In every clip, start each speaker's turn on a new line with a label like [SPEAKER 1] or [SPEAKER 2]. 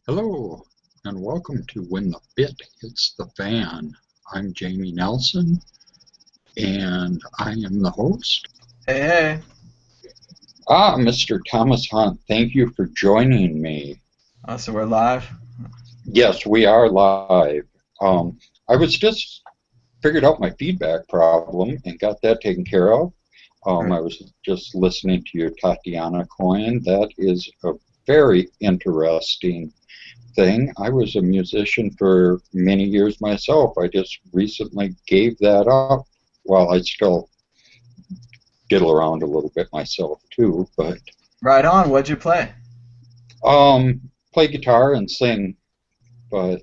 [SPEAKER 1] Hello, and welcome to When the Bit Hits the Fan. I'm Jamie Nelson, and I am the host.
[SPEAKER 2] Hey, hey.
[SPEAKER 1] Mr. Thomas Hunt, thank you for joining me.
[SPEAKER 2] So we're live.
[SPEAKER 1] Yes, we are live. I was just figured out my feedback problem and got that taken care of. I was just listening to your Tatiana coin. That is a very interesting thing. I was a musician for many years myself. I just recently gave that up while I still diddle around a little bit myself too. But
[SPEAKER 2] Right on. What'd you play?
[SPEAKER 1] play guitar and sing. But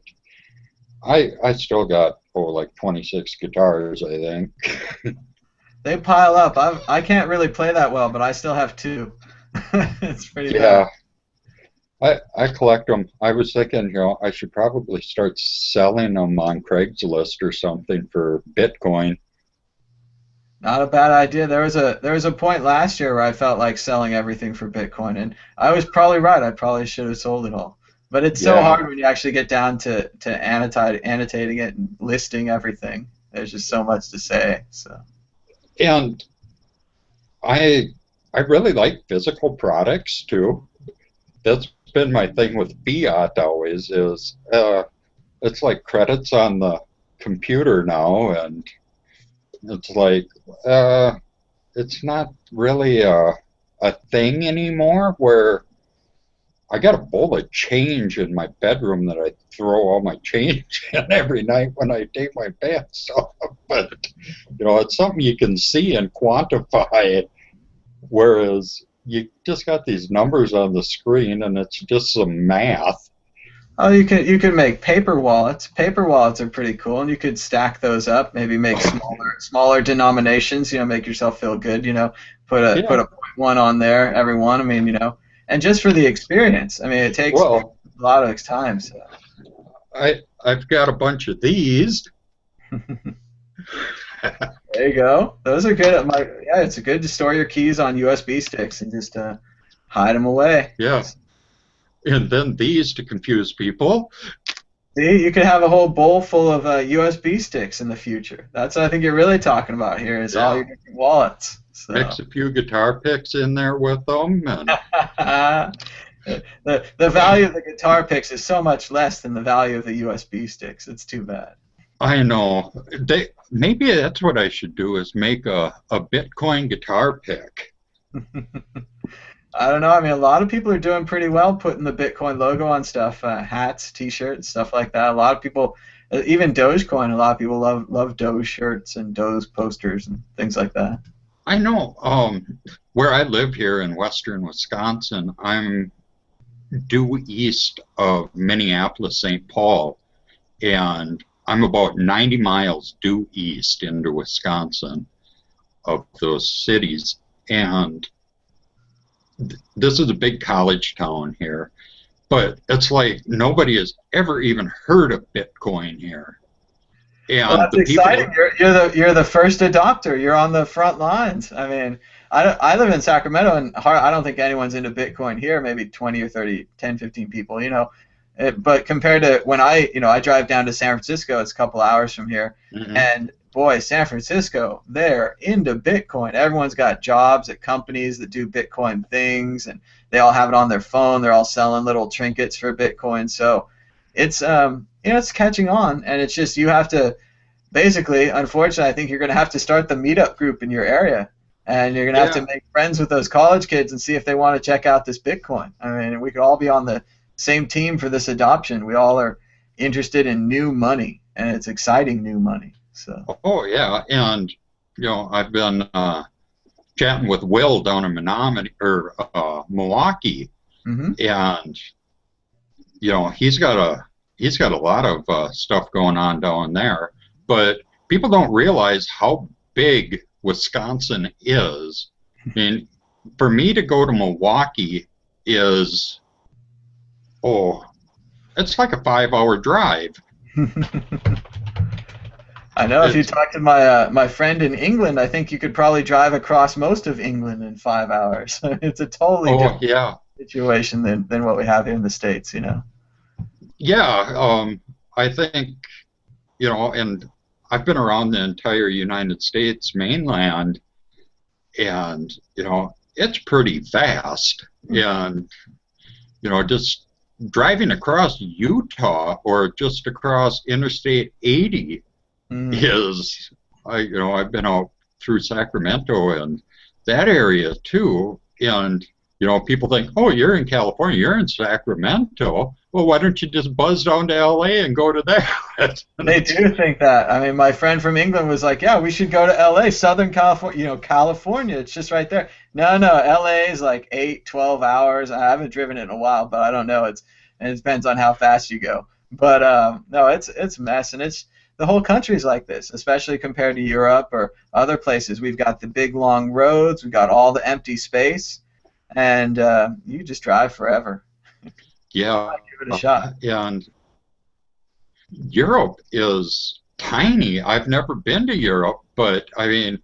[SPEAKER 1] I still got like 26 guitars, I think.
[SPEAKER 2] They pile up. I can't really play that well, but I still have two. It's pretty
[SPEAKER 1] Yeah,
[SPEAKER 2] bad.
[SPEAKER 1] I collect them. I was thinking, I should probably start selling them on Craigslist or something for Bitcoin.
[SPEAKER 2] Not a bad idea. There was a point last year where I felt like selling everything for Bitcoin, and I was probably right. I probably should have sold it all. But it's so
[SPEAKER 1] Yeah,
[SPEAKER 2] hard when you actually get down to annotating it and listing everything. There's just so much to say. So.
[SPEAKER 1] and I I really like physical products too. That's been my thing with fiat always is it's like credits on the computer now, and it's like uh, it's not really a thing anymore where I got a bowl of change in my bedroom that I throw all my change in every night when I take my pants off. But it's something you can see and quantify. Whereas you just got these numbers on the screen and it's just some math.
[SPEAKER 2] Oh, you could make paper wallets. Paper wallets are pretty cool, and you could stack those up. Maybe make smaller denominations. Make yourself feel good. Put
[SPEAKER 1] Yeah,
[SPEAKER 2] a point one on there every one. I mean, and just for the experience. I mean, it takes
[SPEAKER 1] well,
[SPEAKER 2] a lot of time. So.
[SPEAKER 1] I've got a bunch of these.
[SPEAKER 2] There you go. Those are good. Yeah, it's good to store your keys on USB sticks and just hide them away.
[SPEAKER 1] Yeah, and then these to confuse people.
[SPEAKER 2] See, you could have a whole bowl full of USB sticks in the future. That's what I think you're really talking about here is all your
[SPEAKER 1] Yeah,
[SPEAKER 2] different wallets. So
[SPEAKER 1] mix a few guitar picks in there with them, and
[SPEAKER 2] the value of the guitar picks is so much less than the value of the USB sticks. It's too bad.
[SPEAKER 1] I know maybe that's what I should do is make a Bitcoin guitar pick.
[SPEAKER 2] I don't know. I mean, a lot of people are doing pretty well putting the Bitcoin logo on stuff, hats, T-shirts, stuff like that. A lot of people, even Dogecoin, a lot of people love Doge shirts and Doge posters and things like that.
[SPEAKER 1] I know. Where I live here in western Wisconsin, I'm due east of Minneapolis, St. Paul, and I'm about 90 miles due east into Wisconsin of those cities. And this is a big college town here, but it's like nobody has ever even heard of Bitcoin here.
[SPEAKER 2] Well,
[SPEAKER 1] And
[SPEAKER 2] that's
[SPEAKER 1] the
[SPEAKER 2] exciting.
[SPEAKER 1] people,
[SPEAKER 2] You're the first adopter. You're on the front lines. I mean, I live in Sacramento, and I don't think anyone's into Bitcoin here. Maybe 20 or 30, 10, 15 people. But compared to when I drive down to San Francisco, it's a couple hours from here,
[SPEAKER 1] mhm,
[SPEAKER 2] and boy, San Francisco, they're into Bitcoin. Everyone's got jobs at companies that do Bitcoin things, and they all have it on their phone. They're all selling little trinkets for Bitcoin. So it's catching on, and it's just you have to basically, unfortunately, I think you're going to have to start the meetup group in your area, and you're going to have to
[SPEAKER 1] yeah,
[SPEAKER 2] make friends with those college kids and see if they want to check out this Bitcoin. I mean, we could all be on the same team for this adoption. We all are interested in new money, and it's exciting new money. So.
[SPEAKER 1] oh yeah, and I've been chatting with Will down in Menominee or Milwaukee,
[SPEAKER 2] Hmm.
[SPEAKER 1] and he's got a lot of stuff going on down there, but people don't realize how big Wisconsin is. I mean, for me to go to Milwaukee is oh, it's like a 5 hour drive.
[SPEAKER 2] I know if you
[SPEAKER 1] It's
[SPEAKER 2] talk to my friend in England, I think you could probably drive across most of England in 5 hours. It's a totally
[SPEAKER 1] oh
[SPEAKER 2] different
[SPEAKER 1] yeah,
[SPEAKER 2] situation than what we have here in the States.
[SPEAKER 1] Yeah, I think, and I've been around the entire United States mainland, and, it's pretty vast. And, just driving across Utah or just across Interstate 80
[SPEAKER 2] Mm.
[SPEAKER 1] is, I've been out through Sacramento and that area too. And, people think, oh, you're in California, you're in Sacramento. Well, why don't you just buzz down to LA and go to that?
[SPEAKER 2] They do think that. I mean, my friend from England was like, "Yeah, we should go to LA, Southern California. California, it's just right there." No, no, LA is like 8, 12 hours. I haven't driven it in a while, but I don't know. And it depends on how fast you go. But no, it's a mess, and it's the whole country's like this, especially compared to Europe or other places. We've got the big long roads, we've got all the empty space, and you just drive forever.
[SPEAKER 1] Yeah,
[SPEAKER 2] Give it a shot.
[SPEAKER 1] and Europe is tiny. I've never been to Europe, but I mean,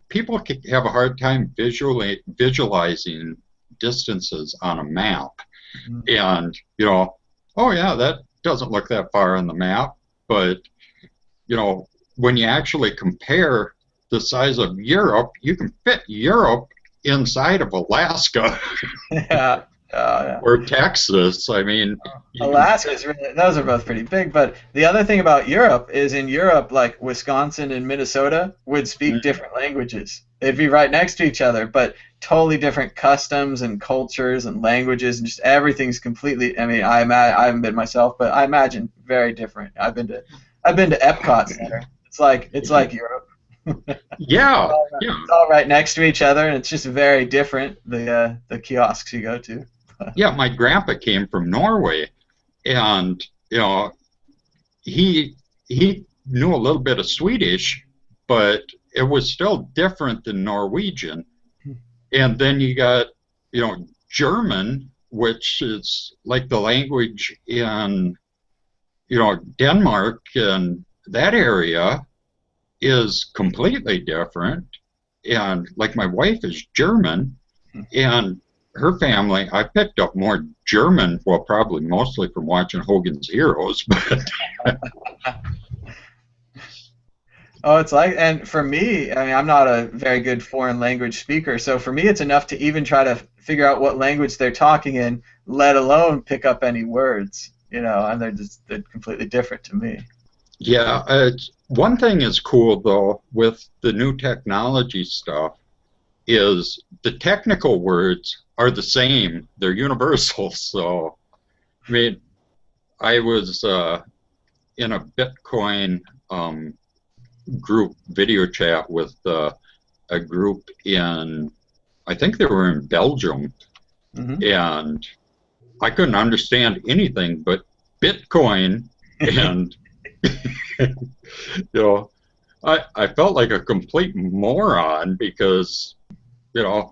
[SPEAKER 1] people have a hard time visualizing distances on a map.
[SPEAKER 2] Mm.
[SPEAKER 1] And, oh yeah, that doesn't look that far on the map. But, when you actually compare the size of Europe, you can fit Europe inside of Alaska
[SPEAKER 2] Yeah. Yeah.
[SPEAKER 1] or Texas. I mean, you can
[SPEAKER 2] Alaska
[SPEAKER 1] fit,
[SPEAKER 2] is really, those are both pretty big, but the other thing about Europe is in Europe, like Wisconsin and Minnesota would speak different languages. They'd be right next to each other, but totally different customs and cultures and languages, and just everything's completely. I mean, I haven't been myself, but I imagine very different. I've been to Epcot Center. It's like Europe.
[SPEAKER 1] yeah, yeah.
[SPEAKER 2] It's all right next to each other, and it's just very different. The kiosks you go to.
[SPEAKER 1] Yeah, my grandpa came from Norway, and he knew a little bit of Swedish, but it was still different than Norwegian. And then you got German, which is like the language in Denmark, and that area is completely different. And like my wife is German, and her family, I picked up more German, well, probably mostly from watching Hogan's Heroes, but
[SPEAKER 2] Oh, it's like, and for me, I mean, I'm not a very good foreign language speaker, so for me, it's enough to even try to figure out what language they're talking in, let alone pick up any words, and they're completely different to me.
[SPEAKER 1] yeah, one thing is cool though with the new technology stuff is the technical words are the same. They're universal. So, I mean, I was in a Bitcoin group video chat with a group in, I think they were in Belgium,
[SPEAKER 2] Hmm.
[SPEAKER 1] and I couldn't understand anything but Bitcoin, and you know, I felt like a complete moron because you know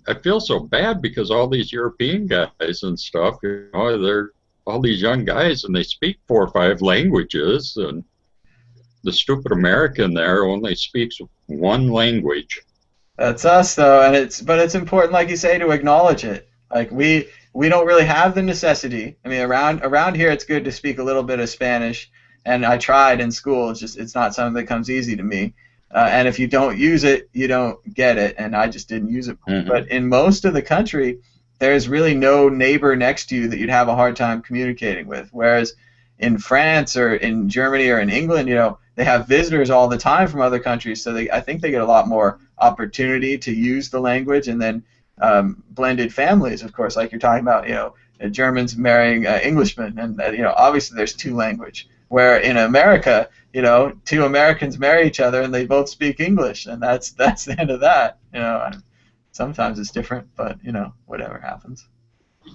[SPEAKER 1] I feel so bad because all these European guys and stuff, they're all these young guys and they speak 4 or 5 languages, and the stupid American there only speaks one language.
[SPEAKER 2] That's us, though, and but it's important, like you say, to acknowledge it. Like we don't really have the necessity. I mean, around here, it's good to speak a little bit of Spanish, and I tried in school. It's not something that comes easy to me. And if you don't use it, you don't get it, and I just didn't use it.
[SPEAKER 1] Hmm.
[SPEAKER 2] But in most of the country, there's really no neighbor next to you that you'd have a hard time communicating with. Whereas in France or in Germany or in England, they have visitors all the time from other countries, so I think they get a lot more opportunity to use the language, and then blended families, of course, like you're talking about, Germans marrying Englishmen, and obviously there's two language. Where in America, two Americans marry each other and they both speak English, and that's the end of that. And sometimes it's different, but whatever happens.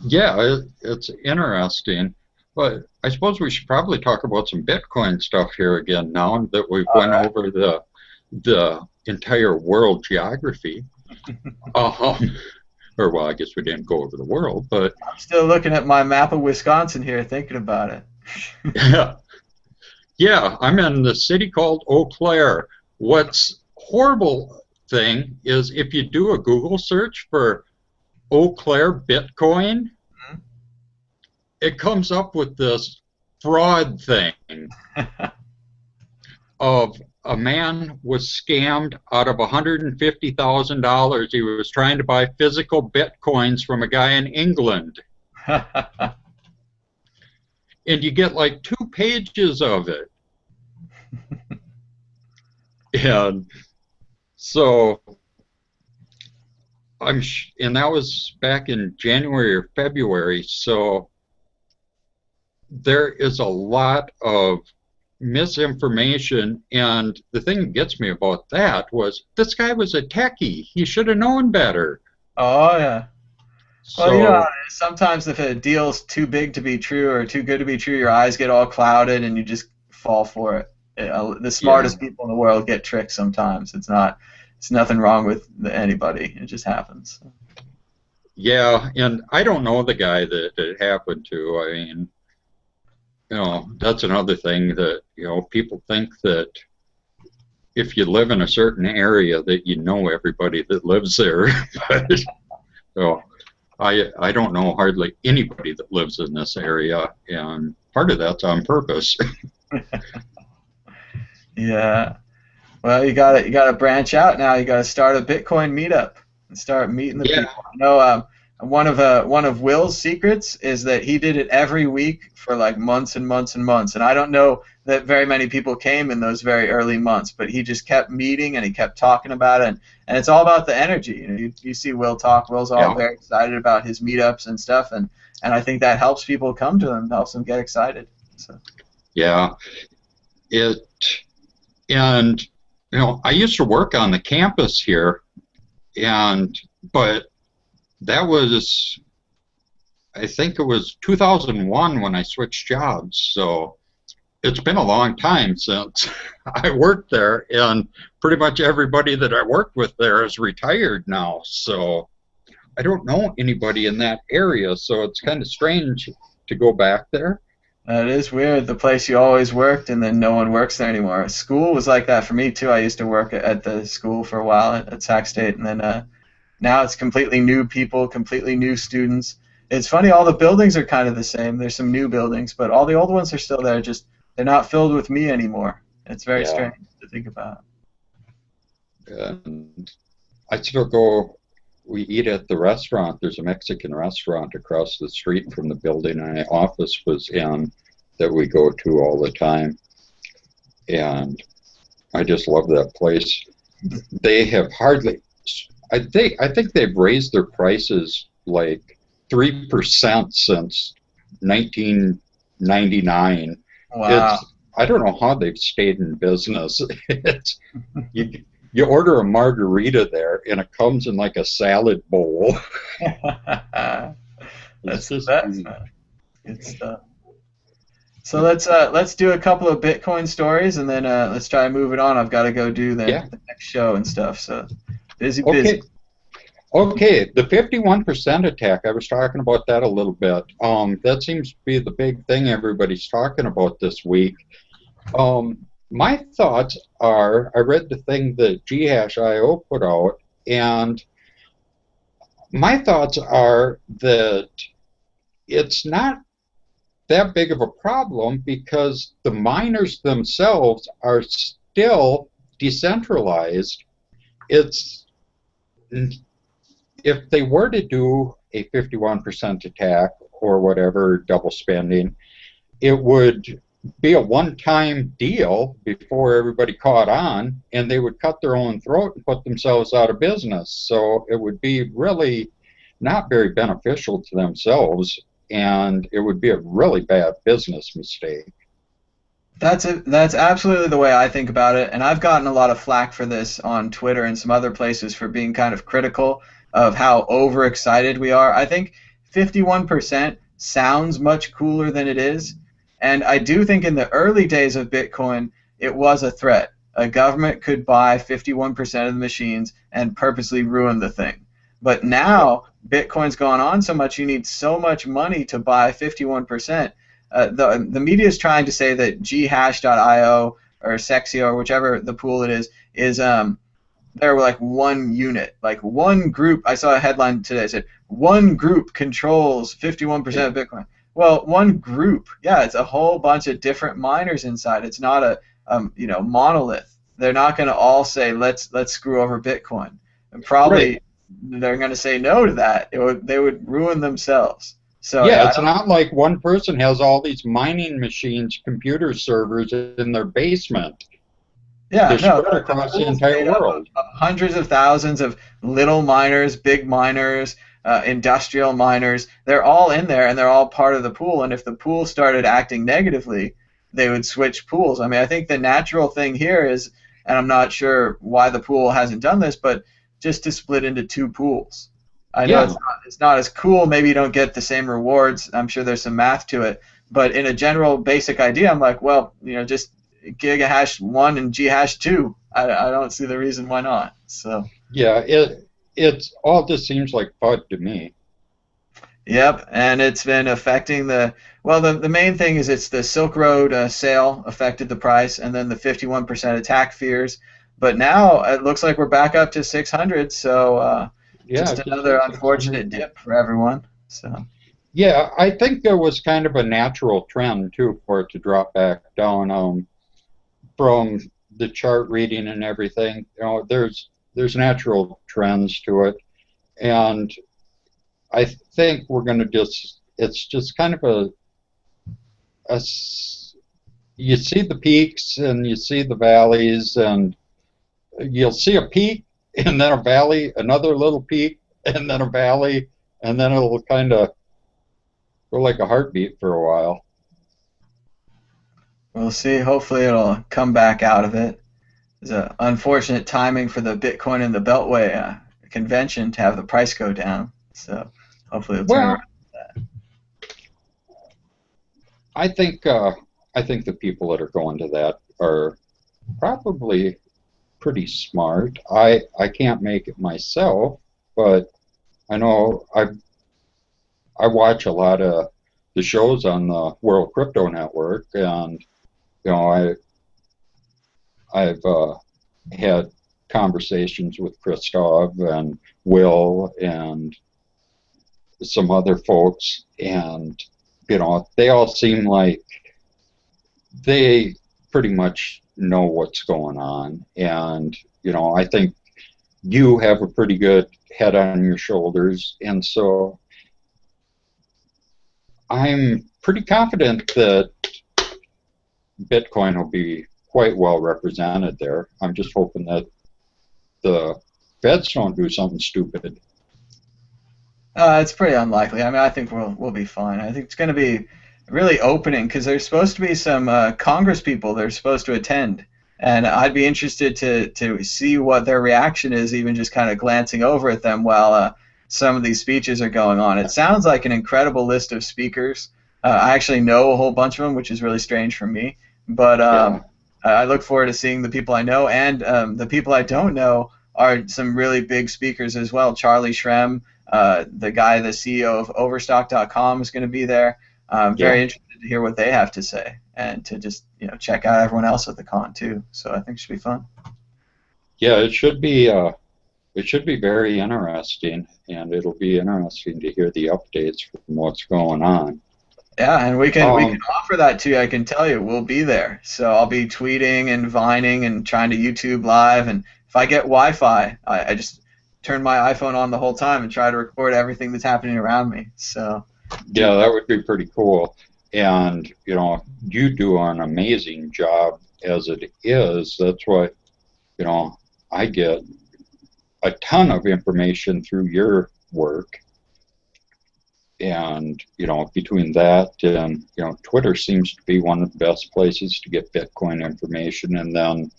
[SPEAKER 1] Yeah, it's interesting. But I suppose we should probably talk about some Bitcoin stuff here again now that we've
[SPEAKER 2] All
[SPEAKER 1] went
[SPEAKER 2] right.
[SPEAKER 1] over the entire world geography. Um, or well, I guess we didn't go over the world, but
[SPEAKER 2] I'm still looking at my map of Wisconsin here, thinking about it.
[SPEAKER 1] yeah, yeah, I'm in the city called Eau Claire. What's horrible thing is if you do a Google search for Eau Claire Bitcoin, it comes up with this fraud thing of a man was scammed out of $150,000. He was trying to buy physical bitcoins from a guy in England. And you get like 2 pages of it. And so and that was back in January or February. So there is a lot of misinformation, and the thing that gets me about that was this guy was a techie. He should have known better.
[SPEAKER 2] Oh yeah. Well,
[SPEAKER 1] So
[SPEAKER 2] sometimes if a deal's too big to be true or too good to be true, your eyes get all clouded and you just fall for it. The smartest people in the world get tricked sometimes. It's nothing wrong with anybody. It just happens.
[SPEAKER 1] yeah, and I don't know the guy that it happened to. I mean, that's another thing that, people think that if you live in a certain area that you know everybody that lives there. But so I don't know hardly anybody that lives in this area, and part of that's on purpose.
[SPEAKER 2] Yeah. Well, you gotta branch out now. You gotta start a Bitcoin meetup and start meeting the
[SPEAKER 1] Yeah,
[SPEAKER 2] people. I know one of Will's secrets is that he did it every week for like months and months and months. And I don't know that very many people came in those very early months, but he just kept meeting and he kept talking about it. And it's all about the energy. You see Will talk. Will's all
[SPEAKER 1] yeah,
[SPEAKER 2] very excited about his meetups and stuff, and I think that helps people come to them, helps them get excited. So.
[SPEAKER 1] yeah. It and I used to work on the campus here, but that was, I think it was 2001 when I switched jobs. So it's been a long time since I worked there, and pretty much everybody that I worked with there is retired now. So I don't know anybody in that area, so it's kind of strange to go back there.
[SPEAKER 2] It is weird, the place you always worked and then no one works there anymore. School was like that for me too. I used to work at the school for a while at Sac State, and then now it's completely new people, completely new students. It's funny, all the buildings are kind of the same. There's some new buildings, but all the old ones are still there, just they're not filled with me anymore. It's very
[SPEAKER 1] Yeah,
[SPEAKER 2] strange to think about.
[SPEAKER 1] and I still go. We eat at the restaurant. There's a Mexican restaurant across the street from the building my office was in that we go to all the time, and I just love that place. They have hardly. I think they've raised their prices like 3% since 1999.
[SPEAKER 2] Wow.
[SPEAKER 1] It's I don't know how they've stayed in business. It's you, you order a margarita there and it comes in like a salad bowl. It's
[SPEAKER 2] That's the
[SPEAKER 1] just
[SPEAKER 2] best, man. Good stuff. So let's do a couple of Bitcoin stories and then let's try and move it on. I've got to go do
[SPEAKER 1] yeah.
[SPEAKER 2] the next show and stuff. So busy,
[SPEAKER 1] Okay.
[SPEAKER 2] busy.
[SPEAKER 1] Okay, the 51% attack, I was talking about that a little bit. That seems to be the big thing everybody's talking about this week. My thoughts are, I read the thing that GHashIO put out, and my thoughts are that it's not that big of a problem because the miners themselves are still decentralized. It's if they were to do a 51% attack or whatever, double spending, it would be a one-time deal before everybody caught on, and they would cut their own throat and put themselves out of business. So it would be really not very beneficial to themselves, and it would be a really bad business mistake.
[SPEAKER 2] That's absolutely the way I think about it, and I've gotten a lot of flack for this on Twitter and some other places for being kind of critical of how overexcited we are. I think 51% sounds much cooler than it is, and I do think in the early days of Bitcoin, it was a threat. A government could buy 51% of the machines and purposely ruin the thing. But now Bitcoin's gone on so much, you need so much money to buy 51%. The media is trying to say that ghash.io or Sexio or whichever the pool it is they're like one unit, like one group. I saw a headline today that said one group controls 51% of Bitcoin. Well, one group, yeah, it's a whole bunch of different miners inside. It's not a monolith. They're not going to all say let's screw over Bitcoin. And
[SPEAKER 1] Right.
[SPEAKER 2] probably they're going to say no to that. They would ruin themselves. So
[SPEAKER 1] Yeah,
[SPEAKER 2] yeah, I
[SPEAKER 1] it's
[SPEAKER 2] don't.
[SPEAKER 1] not like one person has all these mining machines, computer servers in their basement.
[SPEAKER 2] Yeah,
[SPEAKER 1] They're
[SPEAKER 2] no,
[SPEAKER 1] spread
[SPEAKER 2] the
[SPEAKER 1] across the
[SPEAKER 2] pool's
[SPEAKER 1] entire
[SPEAKER 2] made up
[SPEAKER 1] world.
[SPEAKER 2] of hundreds of thousands of little miners, big miners, industrial miners. They're all in there, and they're all part of the pool. And if the pool started acting negatively, they would switch pools. I mean, I think the natural thing here is, and I'm not sure why the pool hasn't done this, but just to split into two pools. I know
[SPEAKER 1] Yeah,
[SPEAKER 2] it's not as cool. Maybe you don't get the same rewards. I'm sure there's some math to it. But in a general basic idea, I'm like, well, just giga hash 1 and G hash 2. I don't see the reason why not. So,
[SPEAKER 1] yeah. It's all just seems like FUD to me.
[SPEAKER 2] yep, and it's been affecting the main thing is it's the Silk Road sale affected the price, and then the 51% attack fears. But now it looks like we're back up to 600, so
[SPEAKER 1] Yeah,
[SPEAKER 2] just
[SPEAKER 1] it just
[SPEAKER 2] another
[SPEAKER 1] hit
[SPEAKER 2] unfortunate
[SPEAKER 1] 600.
[SPEAKER 2] dip for everyone. So,
[SPEAKER 1] Yeah, I think there was kind of a natural trend too for it to drop back down. From the chart reading and everything, there's natural trends to it, and I think we're going to just it's just kind of you see the peaks and you see the valleys, and you'll see a peak and then a valley, another little peak and then a valley, and then it'll kind of go like a heartbeat for a while.
[SPEAKER 2] we'll see. Hopefully, it'll come back out of it. It's an unfortunate timing for the Bitcoin and the Beltway convention to have the price go down. So hopefully it'll turn around.
[SPEAKER 1] Well, I think the people that are going to that are probably pretty smart. I can't make it myself, but I know I watch a lot of the shows on the World Crypto Network, and I've had conversations with Christoph and Will and some other folks, and they all seem like they pretty much know what's going on, and I think you have a pretty good head on your shoulders, and so I'm pretty confident that Bitcoin will be quite well represented there. I'm just hoping that the feds don't do something stupid.
[SPEAKER 2] It's pretty unlikely. I mean, I think we'll be fine. I think it's going to be really opening because there's supposed to be some Congress people that are supposed to attend, and I'd be interested to see what their reaction is, even just kind of glancing over at them while some of these speeches are going on. It sounds like an incredible list of speakers. I actually know a whole bunch of them, which is really strange for me, but
[SPEAKER 1] Yeah,
[SPEAKER 2] I look forward to seeing the people I know, and the people I don't know are some really big speakers as well. Charlie Shrem, the guy, the CEO of Overstock.com, is going to be there. I'm
[SPEAKER 1] yeah,
[SPEAKER 2] very interested to hear what they have to say and to just check out everyone else at the con too. So I think it should be fun.
[SPEAKER 1] yeah. It should be very interesting, and it'll be interesting to hear the updates from what's going on.
[SPEAKER 2] Yeah, and we can
[SPEAKER 1] Um,
[SPEAKER 2] offer that to you. I can tell you, we'll be there. So I'll be tweeting and vining and trying to YouTube live. And if I get Wi-Fi, I just turn my iPhone on the whole time and try to record everything that's happening around me. So
[SPEAKER 1] yeah, that would be pretty cool. And you do an amazing job as it is. That's what I get a ton of information through your work, and between that and Twitter seems to be one of the best places to get Bitcoin information, and then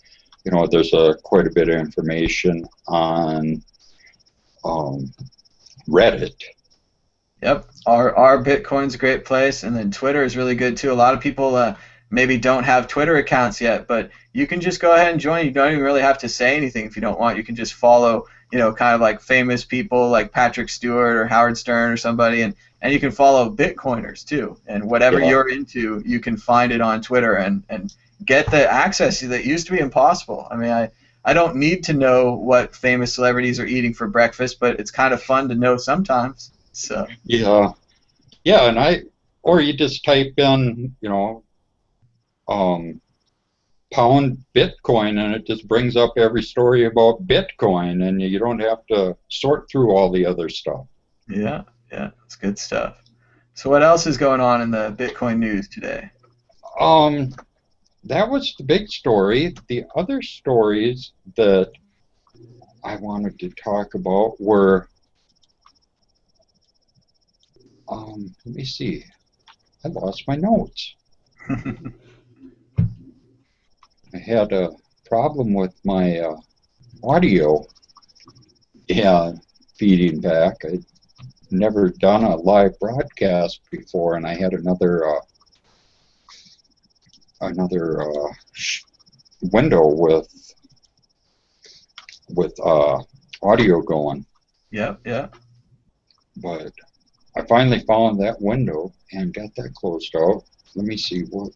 [SPEAKER 1] there's quite a bit of information on um, Reddit.
[SPEAKER 2] yep, our Bitcoin's a great place, and then Twitter is really good too. A lot of people maybe don't have Twitter accounts yet, but you can just go ahead and join. You don't even really have to say anything if you don't want. You can just follow, kind of like famous people like Patrick Stewart or Howard Stern or somebody, and you can follow Bitcoiners too. And whatever
[SPEAKER 1] Yeah,
[SPEAKER 2] you're into, you can find it on Twitter and get the access that used to be impossible. I mean, I don't need to know what famous celebrities are eating for breakfast, but it's kind of fun to know sometimes. So.
[SPEAKER 1] yeah, yeah. And or you just type in, um, pound Bitcoin, and it just brings up every story about Bitcoin, and you don't have to sort through all the other stuff.
[SPEAKER 2] Yeah, yeah, it's good stuff. So what else is going on in the Bitcoin news today?
[SPEAKER 1] Um, that was the big story. The other stories that I wanted to talk about were, let me see, I lost my notes. I had a problem with my audio feeding back. I'd never done a live broadcast before, and I had another window with audio going.
[SPEAKER 2] Yep, yep.
[SPEAKER 1] But I finally found that window and got that closed out. Let me see what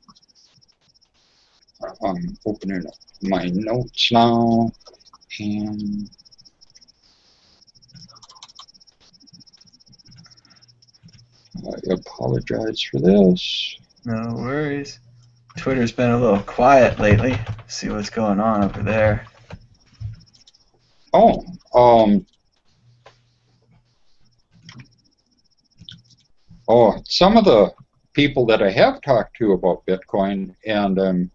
[SPEAKER 1] I'm opening up my notes now, and I apologize for this.
[SPEAKER 2] No worries. Twitter's been a little quiet lately. See what's going on over there.
[SPEAKER 1] Oh, some of the people that I have talked to about Bitcoin, and I'm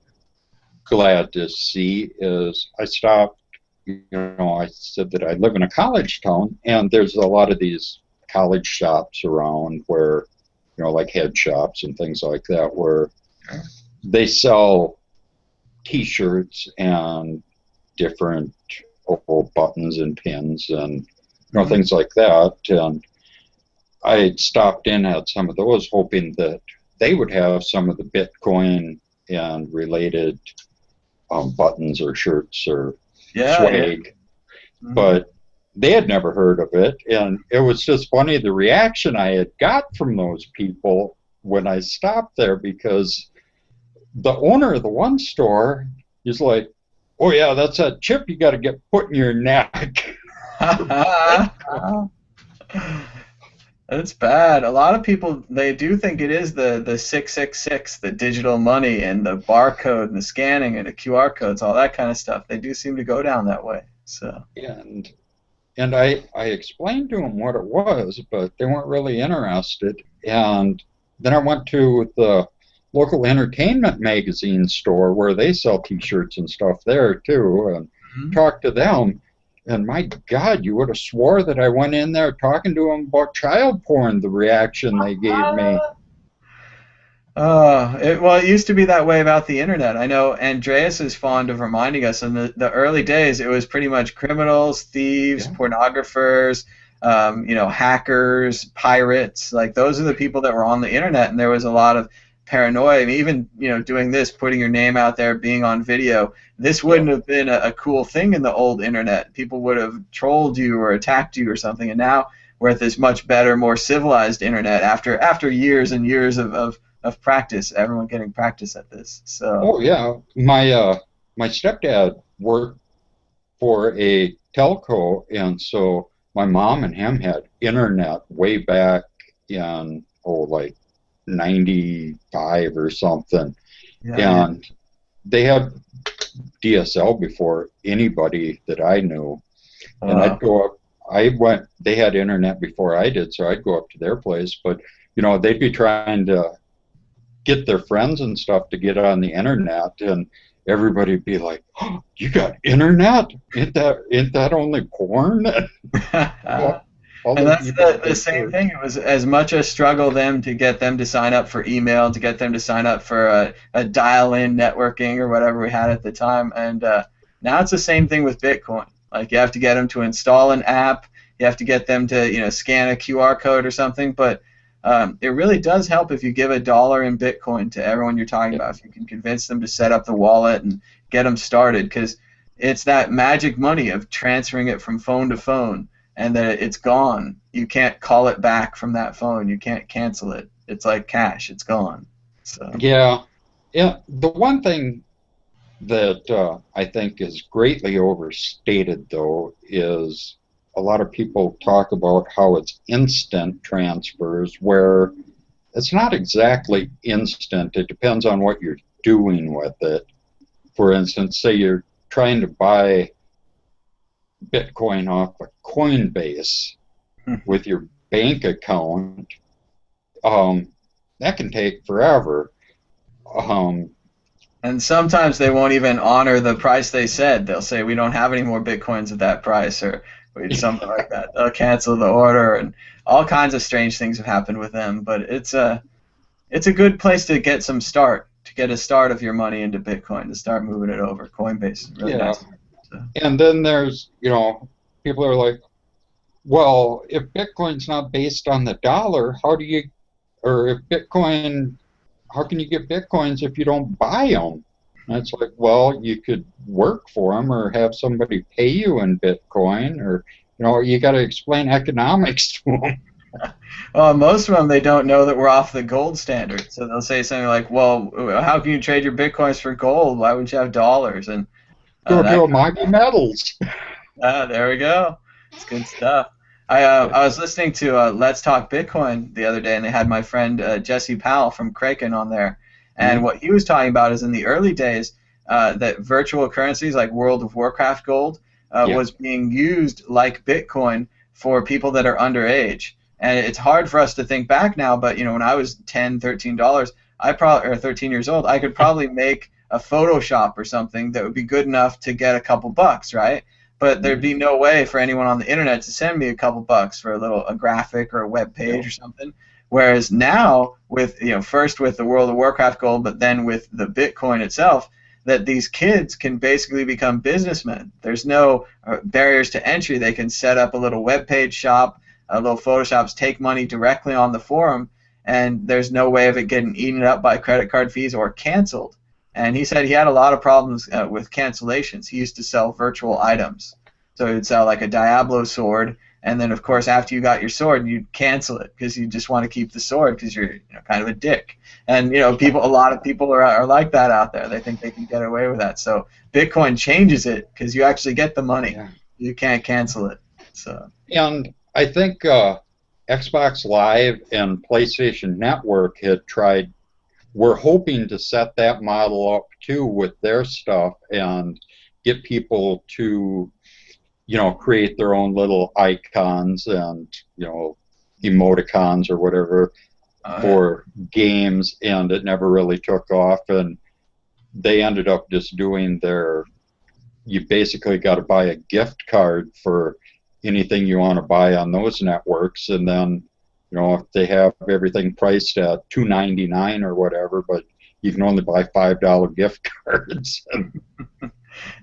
[SPEAKER 1] glad to see, is I stopped, I said that I live in a college town, and there's a lot of these college shops around where, like head shops and things like that, where they sell T-shirts and different buttons and pins and things like that. And I stopped in at some of those, hoping that they would have some of the Bitcoin and related buttons or shirts or swag,
[SPEAKER 2] Yeah.
[SPEAKER 1] but they had never heard of it. And it was just funny the reaction I had got from those people when I stopped there, because the owner of the one store is like, "Oh yeah, that's that chip you got to get put in your neck."
[SPEAKER 2] That's bad. A lot of people, they do think it is the 666, the digital money and the barcode and the scanning and the QR codes, all that kind of stuff. They do seem to go down that way. So.
[SPEAKER 1] And I explained to them what it was, but they weren't really interested. And then I went to the local entertainment magazine store where they sell T-shirts and stuff there too, and talked to them. And my God, you would have swore that I went in there talking to them about child porn, the reaction they gave me.
[SPEAKER 2] Well, it used to be that way about the internet. I know Andreas is fond of reminding us in the early days, it was pretty much criminals, thieves, pornographers, hackers, pirates. Like, those are the people that were on the internet, and there was a lot of paranoia. I mean, even, doing this, putting your name out there, being on video, this wouldn't have been a cool thing in the old internet. People would have trolled you or attacked you or something, and now we're at this much better, more civilized internet after years and years of practice, everyone getting practice at this. So.
[SPEAKER 1] Oh yeah, my stepdad worked for a telco, and so my mom and him had internet way back in like 95 or something, and they had DSL before anybody that I knew, and I'd go up. They had internet before I did, so I'd go up to their place, but they'd be trying to get their friends and stuff to get on the internet, and everybody'd be like, "Oh, you got internet? Ain't that only porn?"
[SPEAKER 2] And that's the same thing. It was as much a struggle to get them to sign up for email, to get them to sign up for a dial-in networking or whatever we had at the time. And now it's the same thing with Bitcoin. Like, you have to get them to install an app, you have to get them to scan a QR code or something. But it really does help if you give $1 in Bitcoin to everyone you're talking about. If you can convince them to set up the wallet and get them started, because it's that magic money of transferring it from phone to phone, and that it's gone. You can't call it back from that phone. You can't cancel it. It's like cash. It's gone. So.
[SPEAKER 1] Yeah. The one thing that I think is greatly overstated, though, is a lot of people talk about how it's instant transfers, where it's not exactly instant. It depends on what you're doing with it. For instance, say you're trying to buy Bitcoin off a Coinbase with your bank account, that can take forever.
[SPEAKER 2] And sometimes they won't even honor the price they said. They'll say, we don't have any more Bitcoins at that price, or something like that. They'll cancel the order, and all kinds of strange things have happened with them. But it's a good place to get a start of your money into Bitcoin, to start moving it over. Coinbase is really nice. So.
[SPEAKER 1] And then there's, people are like, well, if Bitcoin's not based on the dollar, how can you get Bitcoins if you don't buy them? And it's like, well, you could work for them or have somebody pay you in Bitcoin, or, you got to explain economics to them.
[SPEAKER 2] Well, most of them, they don't know that we're off the gold standard. So they'll say something like, well, how can you trade your Bitcoins for gold? Why wouldn't you have dollars? And
[SPEAKER 1] go to Mighty Metals.
[SPEAKER 2] There we go. It's good stuff. I was listening to Let's Talk Bitcoin the other day, and they had my friend Jesse Powell from Kraken on there. And what he was talking about is in the early days that virtual currencies like World of Warcraft gold was being used like Bitcoin for people that are underage. And it's hard for us to think back now, but when I was $10, $13, or 13 years old, I could probably make a Photoshop or something that would be good enough to get a couple bucks, right? But there'd be no way for anyone on the internet to send me a couple bucks for a graphic or a web page or something. Whereas now, with first with the World of Warcraft gold, but then with the Bitcoin itself, that these kids can basically become businessmen. There's no barriers to entry. They can set up a little web page shop, little Photoshops, take money directly on the forum, and there's no way of it getting eaten up by credit card fees or canceled. And he said he had a lot of problems with cancellations. He used to sell virtual items. So he would sell like a Diablo sword, and then of course after you got your sword, you'd cancel it because you just want to keep the sword because you're kind of a dick. And a lot of people are like that out there. They think they can get away with that. So Bitcoin changes it because you actually get the money. Yeah. You can't cancel it. So.
[SPEAKER 1] And I think Xbox Live and PlayStation Network were hoping to set that model up too with their stuff and get people to, create their own little icons and, emoticons or whatever for games, and it never really took off. And they ended up just doing you basically got to buy a gift card for anything you want to buy on those networks, and then if they have everything priced at $2.99 or whatever, but you can only buy $5 gift cards.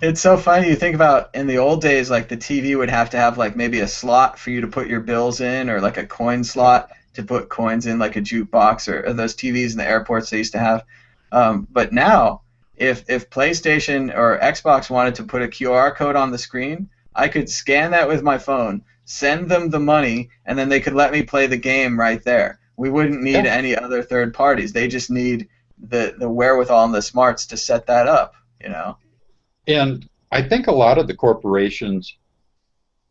[SPEAKER 2] It's so funny. You think about in the old days, like the TV would have to have like maybe a slot for you to put your bills in, or like a coin slot to put coins in, like a jukebox, or those TVs in the airports they used to have. But now, if PlayStation or Xbox wanted to put a QR code on the screen, I could scan that with my phone, send them the money, and then they could let me play the game right there. We wouldn't need any other third parties. They just need the wherewithal and the smarts to set that up,
[SPEAKER 1] And I think a lot of the corporations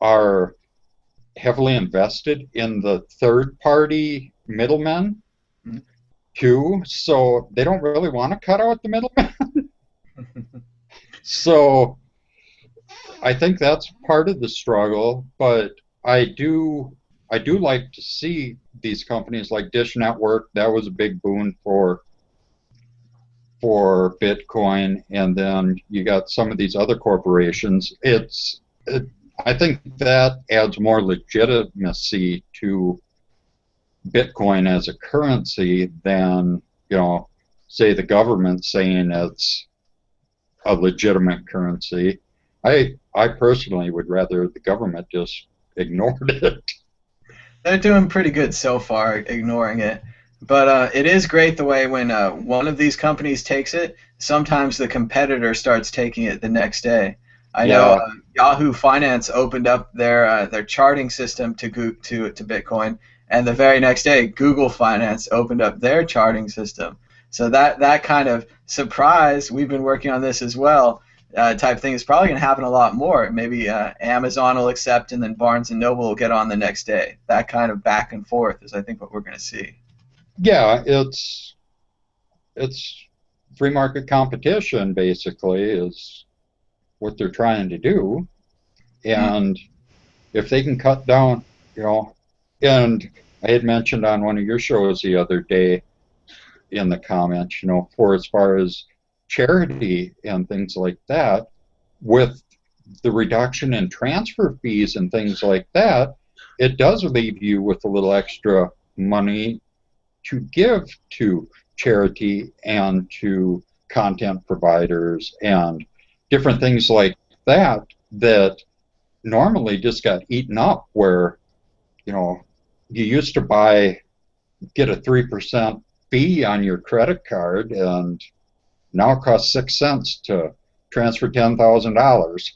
[SPEAKER 1] are heavily invested in the third-party middlemen, too, so they don't really want to cut out the middlemen. So I think that's part of the struggle, but I do like to see these companies like Dish Network. That was a big boon for Bitcoin, and then you got some of these other corporations. I think that adds more legitimacy to Bitcoin as a currency than say the government saying it's a legitimate currency. I personally would rather the government just ignored it.
[SPEAKER 2] They're doing pretty good so far, ignoring it. But it is great the way when one of these companies takes it, sometimes the competitor starts taking it the next day. I know Yahoo Finance opened up their charting system to Bitcoin, and the very next day, Google Finance opened up their charting system. So that kind of surprise, we've been working on this as well, type thing is probably going to happen a lot more. Maybe Amazon will accept, and then Barnes & Noble will get on the next day. That kind of back and forth is, I think, what we're going to see.
[SPEAKER 1] yeah, it's free market competition basically is what they're trying to do,
[SPEAKER 2] Hmm.
[SPEAKER 1] and if they can cut down, you know, and I had mentioned on one of your shows the other day in the comments, for as far as charity and things like that, with the reduction in transfer fees and things like that, it does leave you with a little extra money to give to charity and to content providers and different things like that that normally just got eaten up where, you know, you used to get a 3% fee on your credit card and now it costs 6 cents to transfer $10,000.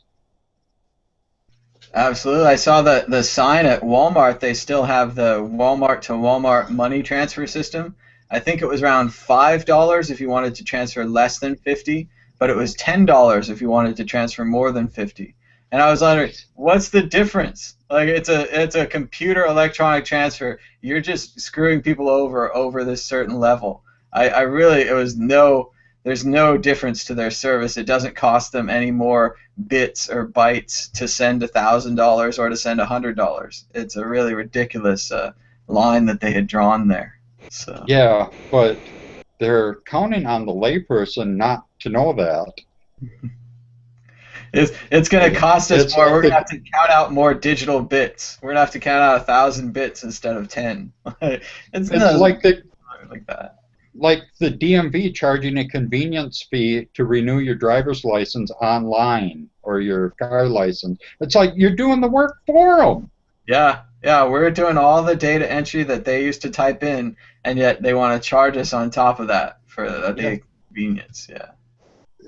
[SPEAKER 2] Absolutely. I saw the sign at Walmart. They still have the Walmart to Walmart money transfer system. I think it was around $5 if you wanted to transfer less than 50, but it was $10 if you wanted to transfer more than 50. And I was wondering, what's the difference? Like it's a computer electronic transfer. You're just screwing people over this certain level. I really it was no there's no difference to their service. It doesn't cost them any more bits or bytes to send $1,000 or to send $100. It's a really ridiculous line that they had drawn there. So
[SPEAKER 1] Yeah, but they're counting on the layperson not to know that.
[SPEAKER 2] it's going to cost us
[SPEAKER 1] It's
[SPEAKER 2] more. We're going to
[SPEAKER 1] like
[SPEAKER 2] have to count out more digital bits. We're going to have to count out 1,000 bits instead of 10. It's
[SPEAKER 1] it's
[SPEAKER 2] not like that.
[SPEAKER 1] like the DMV charging a convenience fee to renew your driver's license online or your car license. It's like you're doing the work for them.
[SPEAKER 2] Yeah, yeah, we're doing all the data entry that they used to type in, and yet they want to charge us on top of that for
[SPEAKER 1] Yeah,
[SPEAKER 2] the convenience. Yeah.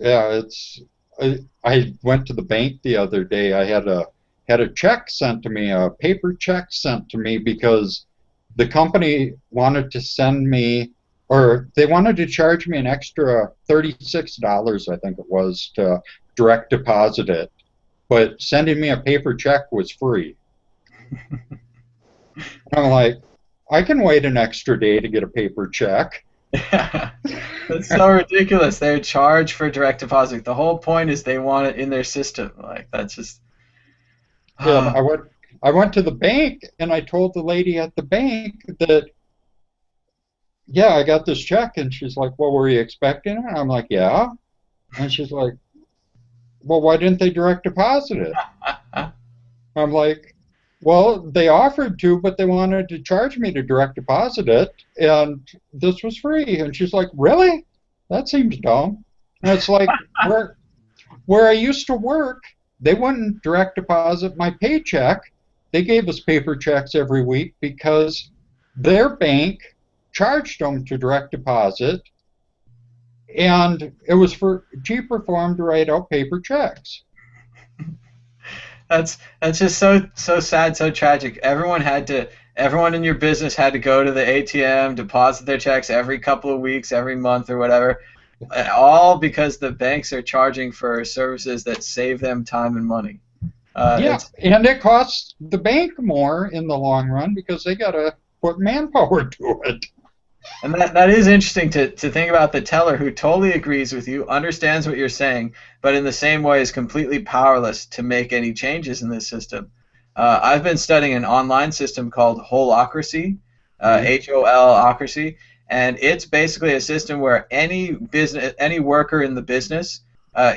[SPEAKER 1] yeah. I went to the bank the other day. I had a check sent to me, a paper check sent to me because the company wanted to send me, or they wanted to charge me an extra $36, I think it was, to direct deposit it. But sending me a paper check was free. And I'm like, I can wait an extra day to get a paper check.
[SPEAKER 2] Yeah. That's so ridiculous. They charge for direct deposit. The whole point is they want it in their system. Like that's just
[SPEAKER 1] And
[SPEAKER 2] ah,
[SPEAKER 1] I went to the bank and I told the lady at the bank that, yeah, I got this check. And she's like, well, were you expecting it? And I'm like, yeah. And she's like, well, why didn't they direct deposit it? I'm like, well, they offered to, but they wanted to charge me to direct deposit it, and this was free. And she's like, really? That seems dumb. And it's like, where I used to work, they wouldn't direct deposit my paycheck. They gave us paper checks every week because their bank charged them to direct deposit, and it was cheaper for them to write out paper checks.
[SPEAKER 2] that's just so sad, so tragic. Everyone in your business had to go to the ATM, deposit their checks every couple of weeks, every month or whatever, all because the banks are charging for services that save them time and money.
[SPEAKER 1] Yeah,
[SPEAKER 2] It's
[SPEAKER 1] and it costs the bank more in the long run because they got to put manpower to it.
[SPEAKER 2] And that is interesting to think about the teller who totally agrees with you, understands what you're saying, but in the same way is completely powerless to make any changes in this system. I've been studying an online system called Holacracy,
[SPEAKER 1] Mhm.
[SPEAKER 2] HOL-ocracy, and it's basically a system where any worker in the business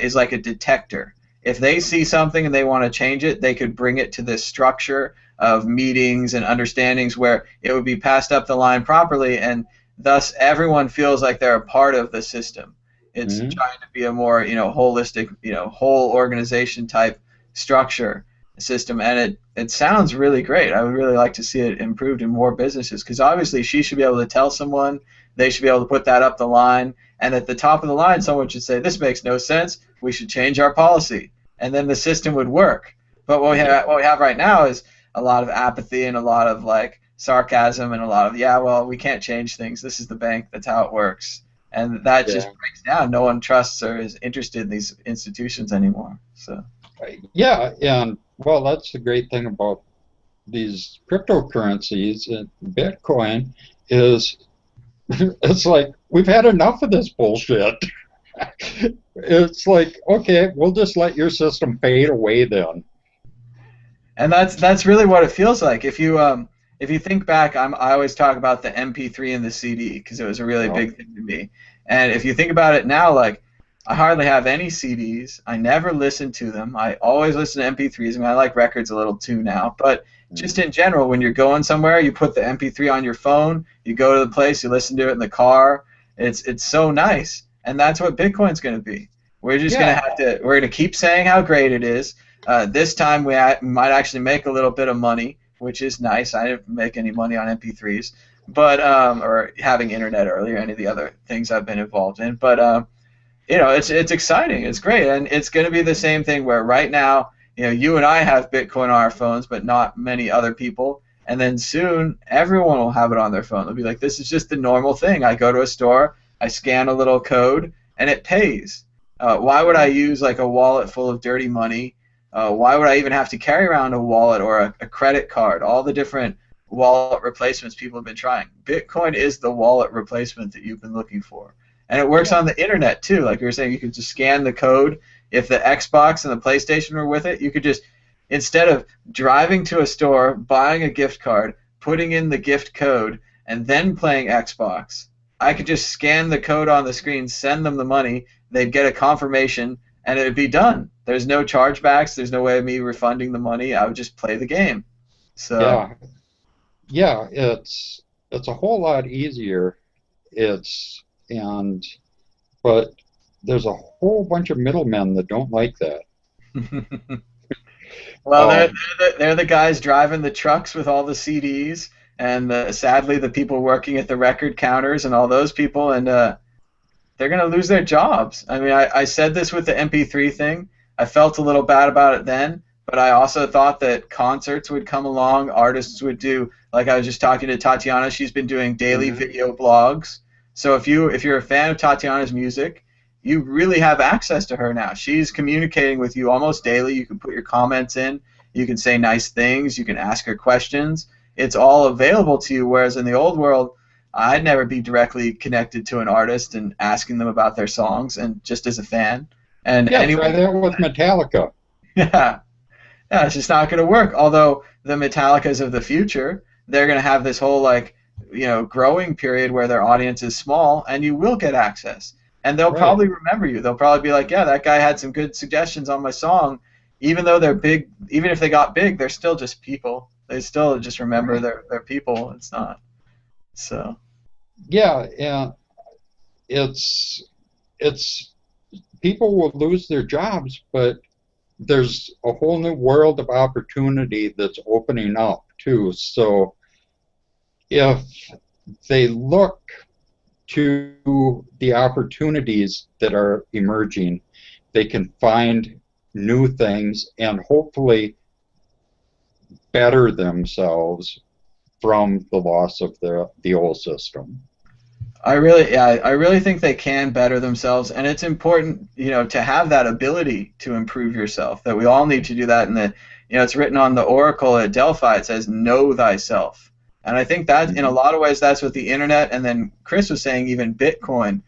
[SPEAKER 2] is like a detector. If they see something and they want to change it, they could bring it to this structure of meetings and understandings where it would be passed up the line properly, and thus everyone feels like they're a part of the system. It's
[SPEAKER 1] Mhm.
[SPEAKER 2] trying to be a more holistic, whole organization type structure system, and it sounds really great. I would really like to see it improved in more businesses because obviously she should be able to tell someone, they should be able to put that up the line, and at the top of the line someone should say this makes no sense, we should change our policy, and then the system would work. But
[SPEAKER 1] Yeah.
[SPEAKER 2] what we have right now is a lot of apathy and a lot of like sarcasm and a lot of yeah, well, we can't change things, this is the bank, that's how it works, and that
[SPEAKER 1] Yeah.
[SPEAKER 2] just breaks down. No one trusts or is interested in these institutions anymore. So
[SPEAKER 1] Yeah, and well, that's the great thing about these cryptocurrencies and Bitcoin is It's like we've had enough of this bullshit. It's like, okay, we'll just let your system fade away then.
[SPEAKER 2] And that's really what it feels like. If you think back, I always talk about the MP3 and the CD because it was a really
[SPEAKER 1] Yep.
[SPEAKER 2] big thing to me. And if you think about it now, like I hardly have any CDs. I never listen to them. I always listen to MP3s. I mean, I like records a little too now, but just in general, when you're going somewhere, you put the MP3 on your phone. You go to the place, you listen to it in the car. It's so nice, and that's what Bitcoin's going to be. We're just going to
[SPEAKER 1] Yeah,
[SPEAKER 2] have to. We're going to keep saying how great it is. This time might actually make a little bit of money, which is nice. I didn't make any money on MP3s, but or having internet earlier, any of the other things I've been involved in. But it's exciting. It's great, and it's going to be the same thing where right now, you and I have Bitcoin on our phones, but not many other people. And then soon, everyone will have it on their phone. They'll be like, "This is just the normal thing. I go to a store, I scan a little code, and it pays." Why would I use like a wallet full of dirty money? Why would I even have to carry around a wallet or a credit card? All the different wallet replacements people have been trying. Bitcoin is the wallet replacement that you've been looking for. And it works
[SPEAKER 1] yeah,
[SPEAKER 2] on the internet too. Like you were saying, you could just scan the code. If the Xbox and the PlayStation were with it, you could just, instead of driving to a store, buying a gift card, putting in the gift code, and then playing Xbox, I could just scan the code on the screen, send them the money, they'd get a confirmation, and it would be done. There's no chargebacks. There's no way of me refunding the money. I would just play the game. So
[SPEAKER 1] yeah, yeah. It's a whole lot easier. It's and but there's a whole bunch of middlemen that don't like that.
[SPEAKER 2] well,
[SPEAKER 1] Um,
[SPEAKER 2] they're the guys driving the trucks with all the CDs, and sadly the people working at the record counters and all those people, and they're going to lose their jobs. I mean, I said this with the MP3 thing. I felt a little bad about it then, but I also thought that concerts would come along, artists would do, like I was just talking to Tatiana, she's been doing daily
[SPEAKER 1] mhm.
[SPEAKER 2] video blogs. So if you're a fan of Tatiana's music, you really have access to her now. She's communicating with you almost daily. You can put your comments in, you can say nice things, you can ask her questions. It's all available to you, whereas in the old world, I'd never be directly connected to an artist and asking them about their songs, and just as a fan. And
[SPEAKER 1] Yeah, try
[SPEAKER 2] anyone,
[SPEAKER 1] that with Metallica.
[SPEAKER 2] yeah, yeah, it's just not going to work. Although the Metallicas of the future, they're going to have this whole like, growing period where their audience is small, and you will get access, and they'll
[SPEAKER 1] Right,
[SPEAKER 2] probably remember you. They'll probably be like, yeah, that guy had some good suggestions on my song, even though they're big. Even if they got big, they're still just people. They still just remember
[SPEAKER 1] right.
[SPEAKER 2] their people. It's not so.
[SPEAKER 1] Yeah, and it's it's people will lose their jobs, but there's a whole new world of opportunity that's opening up too. So if they look to the opportunities that are emerging, they can find new things and hopefully better themselves from the loss of the old system.
[SPEAKER 2] I really think they can better themselves, and it's important, to have that ability to improve yourself. That we all need to do that, and that, it's written on the Oracle at Delphi. It says, "Know thyself," and I think that in a
[SPEAKER 1] Mhm.
[SPEAKER 2] lot of ways that's what the internet, and then Chris was saying even Bitcoin,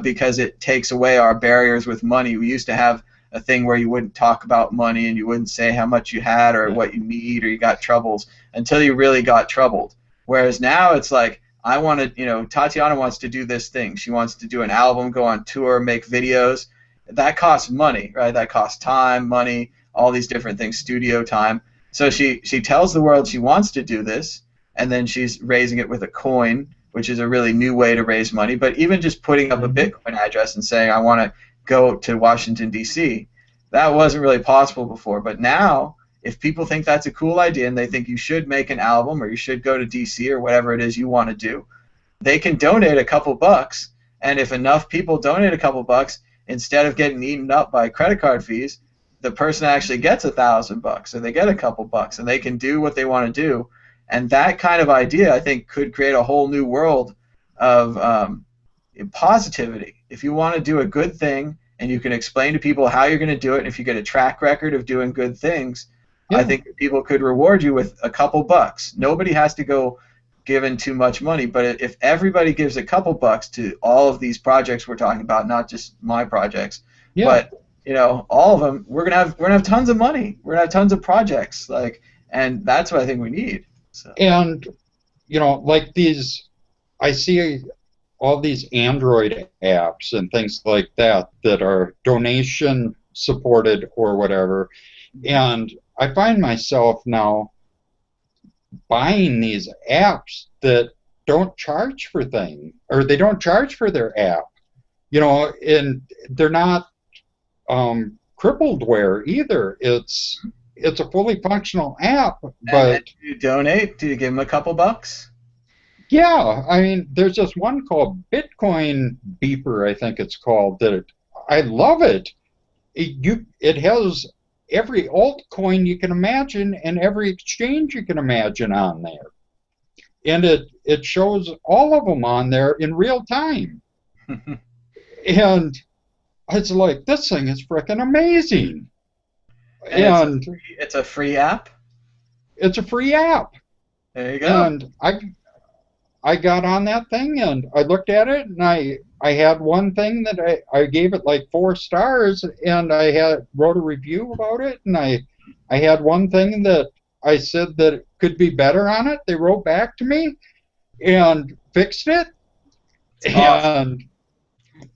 [SPEAKER 2] because it takes away our barriers with money. We used to have a thing where you wouldn't talk about money and you wouldn't say how much you had or
[SPEAKER 1] Yeah.
[SPEAKER 2] what you need or you got troubles until you really got troubled. Whereas now it's like, I want to, Tatiana wants to do this thing. She wants to do an album, go on tour, make videos. That costs money, right? That costs time, money, all these different things, studio time. So she tells the world she wants to do this, and then she's raising it with a coin, which is a really new way to raise money. But even just putting up a
[SPEAKER 1] Mhm.
[SPEAKER 2] Bitcoin address and saying, I want to go to Washington, D.C., that wasn't really possible before. But now, if people think that's a cool idea and they think you should make an album or you should go to DC or whatever it is you want to do, they can donate a couple bucks. And if enough people donate a couple bucks, instead of getting eaten up by credit card fees, the person actually gets $1,000 or they get a couple bucks and they can do what they want to do. And that kind of idea, I think, could create a whole new world of positivity. If you want to do a good thing and you can explain to people how you're going to do it, and if you get a track record of doing good things, I
[SPEAKER 1] Yeah.
[SPEAKER 2] think people could reward you with a couple bucks. Nobody has to go giving too much money. But if everybody gives a couple bucks to all of these projects we're talking about, not just my projects,
[SPEAKER 1] Yeah.
[SPEAKER 2] but all of them, we're gonna have tons of money. We're gonna have tons of projects, and that's what I think we need. So.
[SPEAKER 1] And like these, I see all these Android apps and things like that that are donation supported or whatever, and I find myself now buying these apps that don't charge for things, or they don't charge for their app, and they're not crippled-ware either. It's a fully functional app, but
[SPEAKER 2] and do you donate? Do you give them a couple bucks?
[SPEAKER 1] yeah, I mean, there's this one called Bitcoin Beeper, I think it's called, that I love it. It has every altcoin you can imagine and every exchange you can imagine on there. And it shows all of them on there in real time. And it's like, this thing is freaking amazing.
[SPEAKER 2] And it's a free app?
[SPEAKER 1] It's a free app.
[SPEAKER 2] There you go.
[SPEAKER 1] And I got on that thing and I looked at it, and I had one thing that I gave it like 4 stars, and I wrote a review about it, and I had one thing that I said that it could be better on it. They wrote back to me and fixed it. Awesome.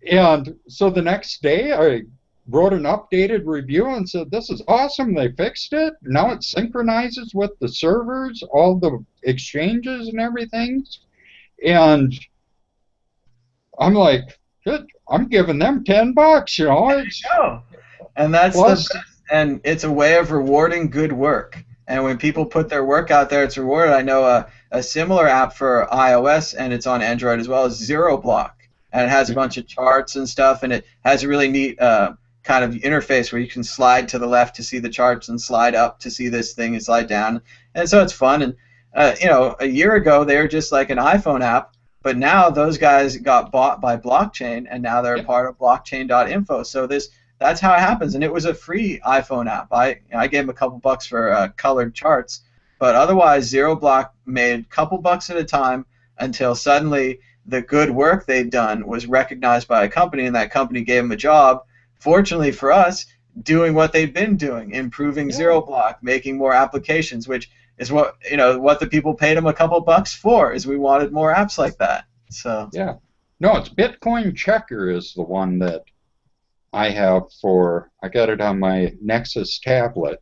[SPEAKER 1] And so the next day I wrote an updated review and said, this is awesome, they fixed it. Now it synchronizes with the servers, all the exchanges and everything. And I'm like, good, I'm giving them $10,
[SPEAKER 2] There you go. And that's the best. And it's a way of rewarding good work. And when people put their work out there, it's rewarded. I know a similar app for iOS, and it's on Android as well, is ZeroBlock. And it has a bunch of charts and stuff, and it has a really neat kind of interface where you can slide to the left to see the charts and slide up to see this thing and slide down. And so it's fun. And a year ago they were just like an iPhone app, but now those guys got bought by blockchain, and now they're part of blockchain.info. So that's how it happens. And it was a free iPhone app. I gave them a couple bucks for colored charts, but otherwise ZeroBlock made a couple bucks at a time until suddenly the good work they'd done was recognized by a company, and that company gave them a job. Fortunately for us, doing what they've been doing, improving ZeroBlock, making more applications, which is what the people paid them a couple bucks for, is we wanted more apps like that. So
[SPEAKER 1] yeah, no, it's Bitcoin Checker is the one that I have I got it on my Nexus tablet.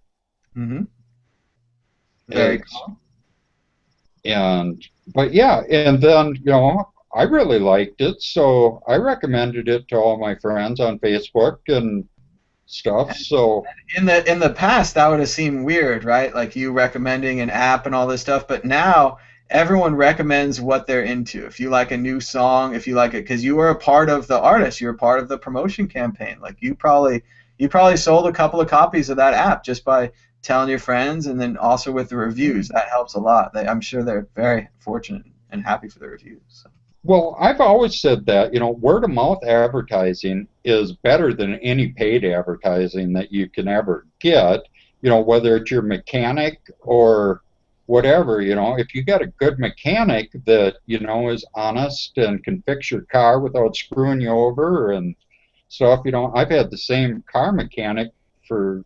[SPEAKER 2] Mm-hmm. Very cool.
[SPEAKER 1] But yeah, and then I really liked it, so I recommended it to all my friends on Facebook and stuff. So
[SPEAKER 2] in the past, that would have seemed weird, right? Like you recommending an app and all this stuff. But now everyone recommends what they're into. If you like a new song, if you like it, because you were a part of the artist, you're a part of the promotion campaign. Like you probably sold a couple of copies of that app just by telling your friends, and then also with the reviews. That helps a lot. I'm sure they're very fortunate and happy for the reviews. So.
[SPEAKER 1] Well, I've always said that, word-of-mouth advertising is better than any paid advertising that you can ever get, whether it's your mechanic or whatever, if you got a good mechanic that, is honest and can fix your car without screwing you over and stuff, I've had the same car mechanic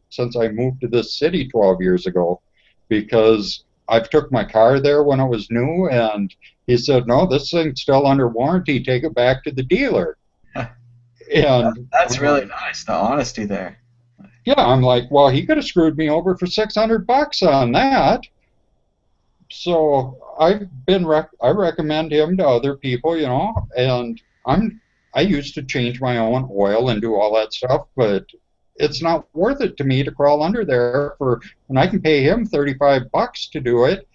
[SPEAKER 1] since I moved to this city 12 years ago, because I've took my car there when it was new, and he said, no, this thing's still under warranty, take it back to the dealer. And
[SPEAKER 2] that's really nice, the honesty there.
[SPEAKER 1] Yeah, I'm like, well, he could have screwed me over for $600 on that. So I recommend him to other people, and I used to change my own oil and do all that stuff, but it's not worth it to me to crawl under there when I can pay him $35 to do it.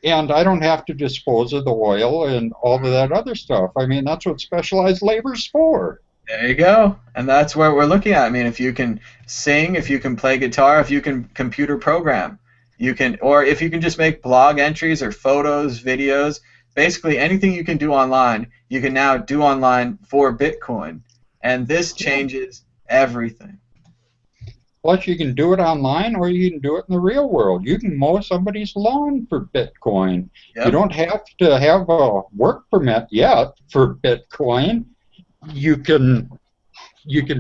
[SPEAKER 1] And I don't have to dispose of the oil and all of that other stuff. I mean, that's what specialized labor's for.
[SPEAKER 2] There you go. And that's what we're looking at. I mean, if you can sing, if you can play guitar, if you can computer program, or if you can just make blog entries or photos, videos, basically anything you can do online, you can now do online for Bitcoin. And this changes everything.
[SPEAKER 1] Plus, you can do it online or you can do it in the real world. You can mow somebody's lawn for Bitcoin. You
[SPEAKER 2] Yep.
[SPEAKER 1] don't have to have a work permit yet for Bitcoin. You can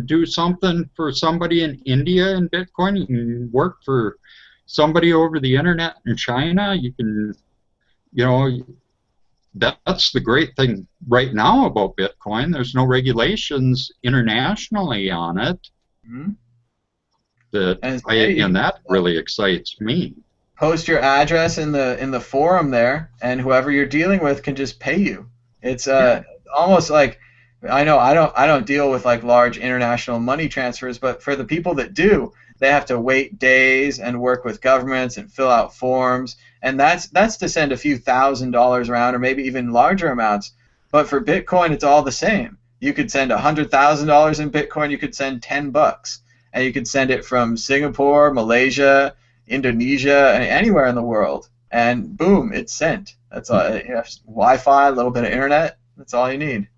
[SPEAKER 1] do something for somebody in India in Bitcoin. You can work for somebody over the internet in China. You can, you know, that's the great thing right now about Bitcoin. There's no regulations internationally on it.
[SPEAKER 2] Mm-hmm.
[SPEAKER 1] And that really excites me.
[SPEAKER 2] Post your address in the forum there, and whoever you're dealing with can just pay you. It's almost like, I know I don't deal with like large international money transfers, but for the people that do, they have to wait days and work with governments and fill out forms, and that's to send a few $1,000s around, or maybe even larger amounts. But for Bitcoin, it's all the same. You could send $100,000 in Bitcoin. You could send $10, and you could send it from Singapore, Malaysia, Indonesia, anywhere in the world, and boom, it's sent. That's all. You have Wi-Fi, a little bit of internet. That's all you need.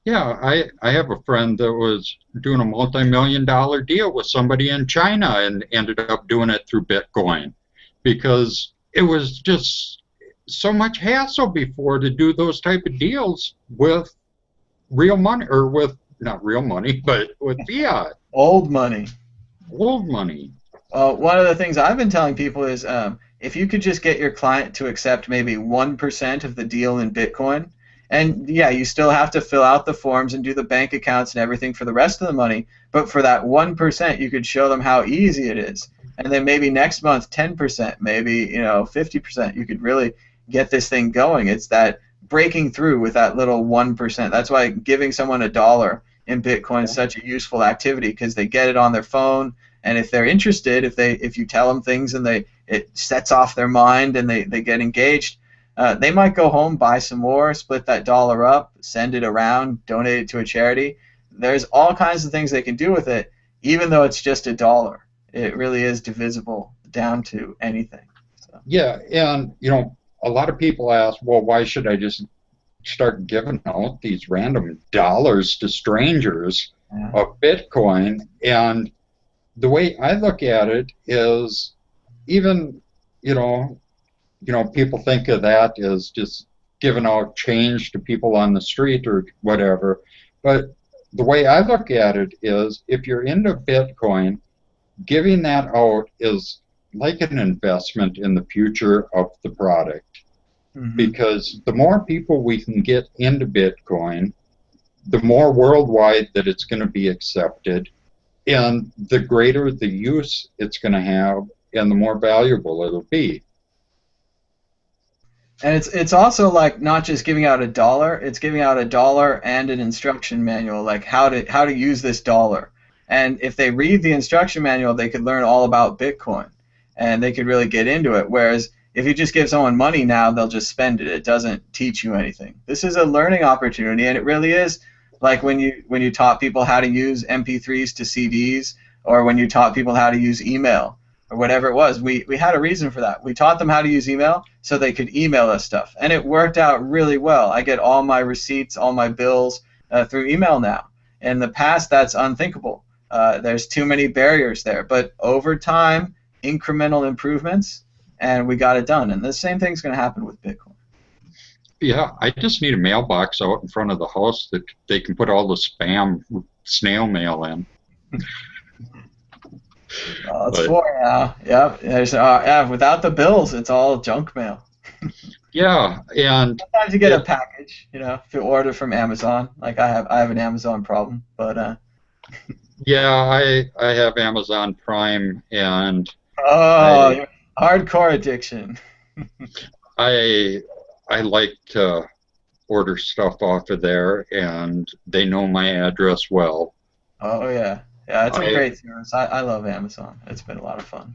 [SPEAKER 1] Yeah, I have a friend that was doing a multi-million-dollar deal with somebody in China and ended up doing it through Bitcoin because it was just so much hassle before to do those type of deals with real money, or with not real money, but with fiat.
[SPEAKER 2] Old money.
[SPEAKER 1] Old money.
[SPEAKER 2] One of the things I've been telling people is if you could just get your client to accept maybe 1% of the deal in Bitcoin, and yeah, you still have to fill out the forms and do the bank accounts and everything for the rest of the money, but for that 1%, you could show them how easy it is. And then maybe next month 10%, maybe 50%, you could really get this thing going. It's that breaking through with that little 1%. That's why giving someone $1 in Bitcoin is such a useful activity, because they get it on their phone. And if they're interested, if you tell them things and it sets off their mind and they get engaged, they might go home, buy some more, split that $1 up, send it around, donate it to a charity. There's all kinds of things they can do with it, even though it's just $1. It really is divisible down to anything. So.
[SPEAKER 1] Yeah, and a lot of people ask, well, why should I just start giving out these random dollars to strangers of Bitcoin? And the way I look at it is, even, people think of that as just giving out change to people on the street or whatever. But the way I look at it is, if you're into Bitcoin, giving that out is like an investment in the future of the product. Mm-hmm. Because the more people we can get into Bitcoin, the more worldwide that it's going to be accepted, and the greater the use it's going to have, and the more valuable it'll be.
[SPEAKER 2] And it's also like not just giving out $1; it's giving out $1 and an instruction manual, like how to use this dollar. And if they read the instruction manual, they could learn all about Bitcoin, and they could really get into it. Whereas if you just give someone money now, they'll just spend it. It doesn't teach you anything. This is a learning opportunity, and it really is. Like when you taught people how to use MP3s to CDs, or when you taught people how to use email, or whatever it was, we had a reason for that. We taught them how to use email so they could email us stuff, and it worked out really well. I get all my receipts, all my bills through email now. In the past, that's unthinkable. There's too many barriers there, but over time, incremental improvements, and we got it done. And the same thing's going to happen with Bitcoin.
[SPEAKER 1] Yeah, I just need a mailbox out in front of the house that they can put all the spam snail mail in.
[SPEAKER 2] It's for now. Yeah, there's without the bills, it's all junk mail.
[SPEAKER 1] Yeah, and
[SPEAKER 2] sometimes you get a package, if you order from Amazon. Like I have an Amazon problem, but
[SPEAKER 1] yeah, I have Amazon Prime, and
[SPEAKER 2] hardcore addiction.
[SPEAKER 1] I like to order stuff off of there, and they know my address well.
[SPEAKER 2] Oh yeah, it's a great service. I love Amazon. It's been a lot of fun.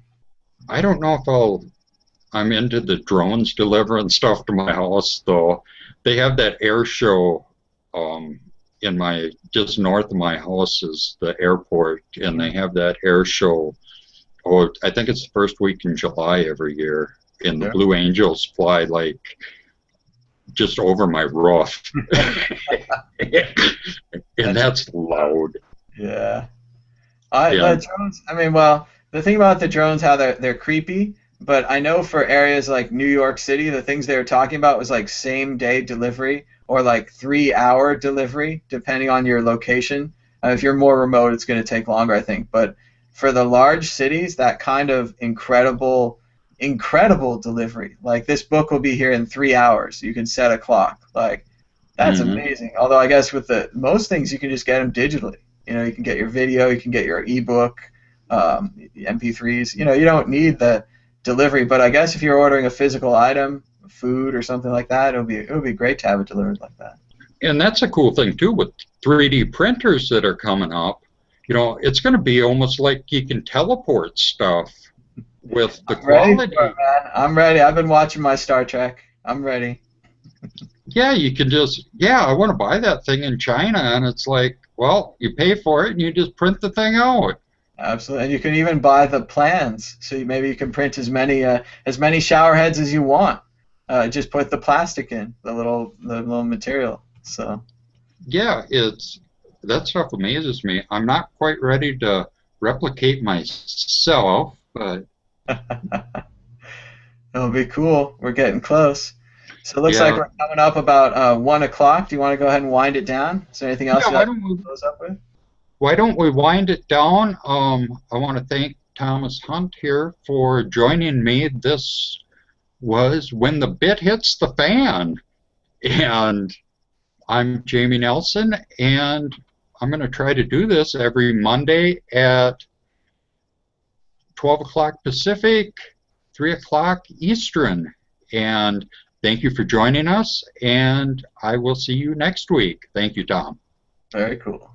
[SPEAKER 1] I don't know if I'm into the drones delivering stuff to my house, though. They have that air show just north of my house is the airport, and they have that air show. Oh, I think it's the first week in July every year, and the Blue Angels fly like just over my roof. And that's loud.
[SPEAKER 2] Yeah. The
[SPEAKER 1] And
[SPEAKER 2] drones. I mean, well, the thing about the drones, how they're creepy. But I know for areas like New York City, the things they were talking about was like same day delivery or like 3 hour delivery, depending on your location. If you're more remote, it's going to take longer, I think. But for the large cities, that kind of incredible delivery. Like this book will be here in 3 hours. You can set a clock. Like that's
[SPEAKER 1] mhm.
[SPEAKER 2] amazing. Although I guess with the most things you can just get them digitally. You can get your video, you can get your ebook, MP3s. You don't need the delivery. But I guess if you're ordering a physical item, food or something like that, it would be great to have it delivered like that.
[SPEAKER 1] And that's a cool thing too with 3D printers that are coming up. It's going to be almost like you can teleport stuff with the
[SPEAKER 2] I'm ready for it,
[SPEAKER 1] quality.
[SPEAKER 2] man. I'm ready. I've been watching my Star Trek. I'm ready.
[SPEAKER 1] Yeah, you can just, yeah, I want to buy that thing in China, and it's like, well, you pay for it and you just print the thing out.
[SPEAKER 2] Absolutely, and you can even buy the plans. So maybe you can print as many shower heads as you want. Just put the plastic in the little material. So
[SPEAKER 1] Yeah, that stuff amazes me. I'm not quite ready to replicate myself, but
[SPEAKER 2] it'll be cool. We're getting close. So it looks like
[SPEAKER 1] yeah,
[SPEAKER 2] we're coming up about 1 o'clock. Do you want to go ahead and wind it down? Is there anything else
[SPEAKER 1] yeah.
[SPEAKER 2] you'd like to close up with?
[SPEAKER 1] Why don't we wind it down? I want to thank Thomas Hunt here for joining me. This was When the Bit Hits the Fan, and I'm Jamie Nelson, and I'm going to try to do this every Monday at 12 o'clock Pacific, 3 o'clock Eastern. And thank you for joining us, and I will see you next week. Thank you, Tom.
[SPEAKER 2] Very cool.